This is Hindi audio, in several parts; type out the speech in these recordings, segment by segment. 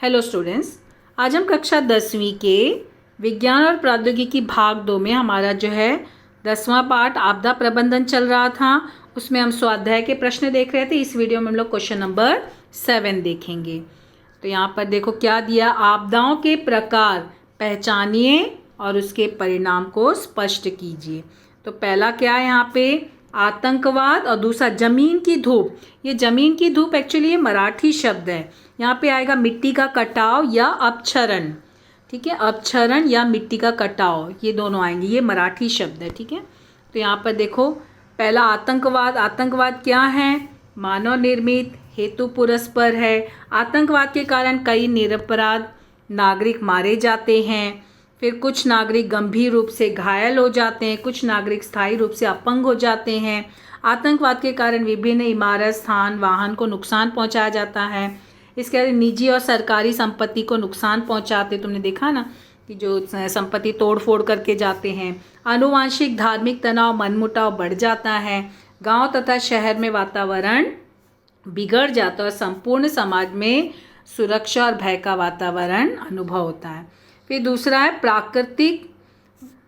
हेलो स्टूडेंट्स, आज हम कक्षा 10वीं के विज्ञान और प्रौद्योगिकी भाग 2 में हमारा जो है 10वां पार्ट आपदा प्रबंधन चल रहा था। उसमें हम स्वाध्याय के प्रश्न देख रहे थे। इस वीडियो में हम लोग क्वेश्चन नंबर 7 देखेंगे। तो यहाँ पर देखो क्या दिया, आपदाओं के प्रकार पहचानिए और उसके परिणाम को स्पष्ट कीजिए। तो पहला क्या है यहाँ पे, आतंकवाद, और दूसरा जमीन की धूप। ये जमीन की धूप एक्चुअली ये मराठी शब्द है। यहाँ पे आएगा मिट्टी का कटाव या अपक्षरण। ठीक है, अपक्षरण या मिट्टी का कटाव, ये दोनों आएंगे। ये मराठी शब्द है। ठीक है, तो यहाँ पर देखो पहला आतंकवाद। आतंकवाद क्या है? मानव निर्मित, हेतु पुरस्पर है। आतंकवाद के कारण कई निरपराध नागरिक मारे जाते हैं। फिर कुछ नागरिक गंभीर रूप से घायल हो जाते हैं, कुछ नागरिक स्थायी रूप से अपंग हो जाते हैं। आतंकवाद के कारण विभिन्न इमारत, स्थान, वाहन को नुकसान पहुंचाया जाता है। इसके अलावा निजी और सरकारी संपत्ति को नुकसान पहुंचाते, तुमने देखा ना कि जो संपत्ति तोड़ फोड़ करके जाते हैं। आनुवांशिक धार्मिक तनाव, मनमुटाव बढ़ जाता है। गांव तथा शहर में वातावरण बिगड़ जाता है और संपूर्ण समाज में सुरक्षा और भय का वातावरण अनुभव होता है। फिर दूसरा है प्राकृतिक,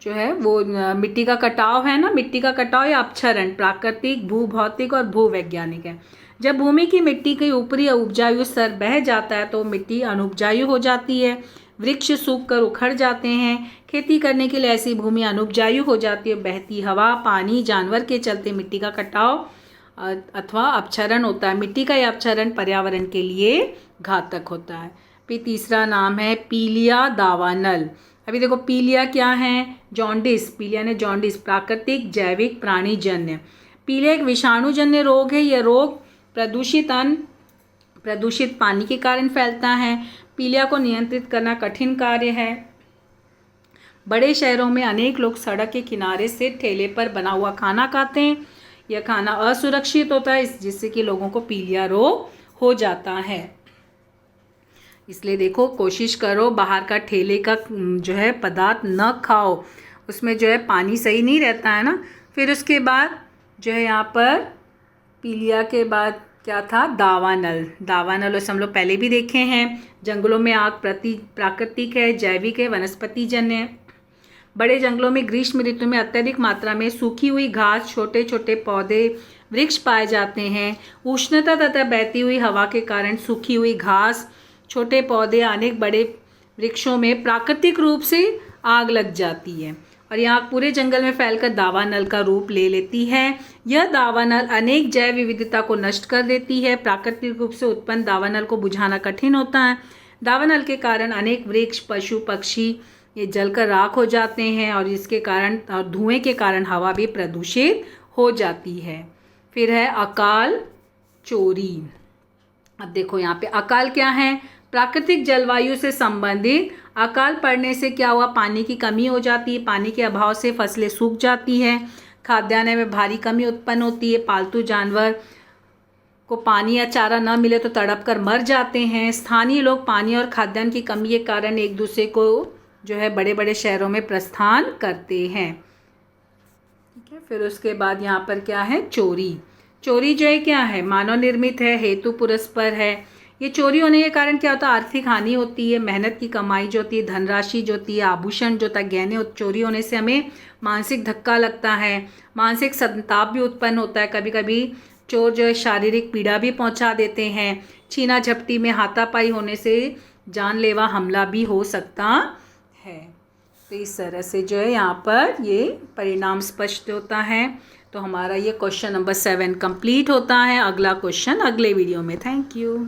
जो है वो मिट्टी का कटाव है ना, मिट्टी का कटाव या अपक्षरण। प्राकृतिक, भूभौतिक और भूवैज्ञानिक है। जब भूमि की मिट्टी के ऊपरी उपजाऊ स्तर बह जाता है तो मिट्टी अनुपजाऊ हो जाती है। वृक्ष सूख कर उखड़ जाते हैं। खेती करने के लिए ऐसी भूमि अनुपजाऊ हो जाती है। बहती हवा, पानी, जानवर के चलते मिट्टी का कटाव अथवा अपक्षरण होता है। मिट्टी का यह अपक्षरण पर्यावरण के लिए घातक होता है। फिर तीसरा नाम है पीलिया दावानल। अभी देखो पीलिया क्या है? जॉन्डिस। पीलिया ने जॉन्डिस, प्राकृतिक, जैविक, प्राणीजन्य। पीलिया एक विषाणुजन्य रोग है। यह रोग प्रदूषित अन्न, प्रदूषित पानी के कारण फैलता है। पीलिया को नियंत्रित करना कठिन कार्य है। बड़े शहरों में अनेक लोग सड़क के किनारे से ठेले पर बना हुआ खाना खाते हैं। यह खाना असुरक्षित होता है, जिससे कि लोगों को पीलिया रोग हो जाता है। इसलिए देखो कोशिश करो बाहर का ठेले का जो है पदार्थ न खाओ, उसमें जो है पानी सही नहीं रहता है ना। फिर उसके बाद जो है यहाँ पर पीलिया के बाद क्या था? दावानल। दावानल उसे हम लोग पहले भी देखे हैं। जंगलों में आग प्राकृतिक है, जैविक है, वनस्पतिजन्य है। बड़े जंगलों में ग्रीष्म ऋतु में अत्यधिक मात्रा में सूखी हुई घास, छोटे छोटे पौधे, वृक्ष पाए जाते हैं। उष्णता तथा बहती हुई हवा के कारण सूखी हुई घास, छोटे पौधे, अनेक बड़े वृक्षों में प्राकृतिक रूप से आग लग जाती है और यह आग पूरे जंगल में फैलकर दावानल का रूप ले लेती है। यह दावानल अनेक जैव विविधता को नष्ट कर देती है। प्राकृतिक रूप से उत्पन्न दावानल को बुझाना कठिन होता है। दावानल के कारण अनेक वृक्ष, पशु, पक्षी ये जलकर राख हो जाते हैं और इसके कारण और धुएं के कारण हवा भी प्रदूषित हो जाती है। फिर है अकाल चोरी। अब देखो यहाँ पे अकाल क्या है? प्राकृतिक जलवायु से संबंधित। अकाल पड़ने से क्या हुआ? पानी की कमी हो जाती है। पानी के अभाव से फसलें सूख जाती है। खाद्यान्न में भारी कमी उत्पन्न होती है। पालतू जानवर को पानी या चारा न मिले तो तड़प कर मर जाते हैं। स्थानीय लोग पानी और खाद्यान्न की कमी के कारण एक दूसरे को जो है बड़े बड़े शहरों में प्रस्थान करते हैं। ठीक है, फिर उसके बाद यहाँ पर क्या है? चोरी। चोरी जो है क्या है? मानव निर्मित है, हेतु पुरस्पर है। ये चोरी होने के कारण क्या होता है? आर्थिक हानि होती है, मेहनत की कमाई जो होती है, धनराशि जो होती है, आभूषण जो होता है, गहने। चोरी होने से हमें मानसिक धक्का लगता है, मानसिक संताप भी उत्पन्न होता है। कभी कभी चोर जो है शारीरिक पीड़ा भी पहुंचा देते हैं। छीना झपटी में हाथापाई होने से जानलेवा हमला भी हो सकता है। तो इस तरह से जो है यहाँ पर ये परिणाम स्पष्ट होता है। तो हमारा ये क्वेश्चन नंबर 7 कंप्लीट होता है। अगला क्वेश्चन अगले वीडियो में। Thank you.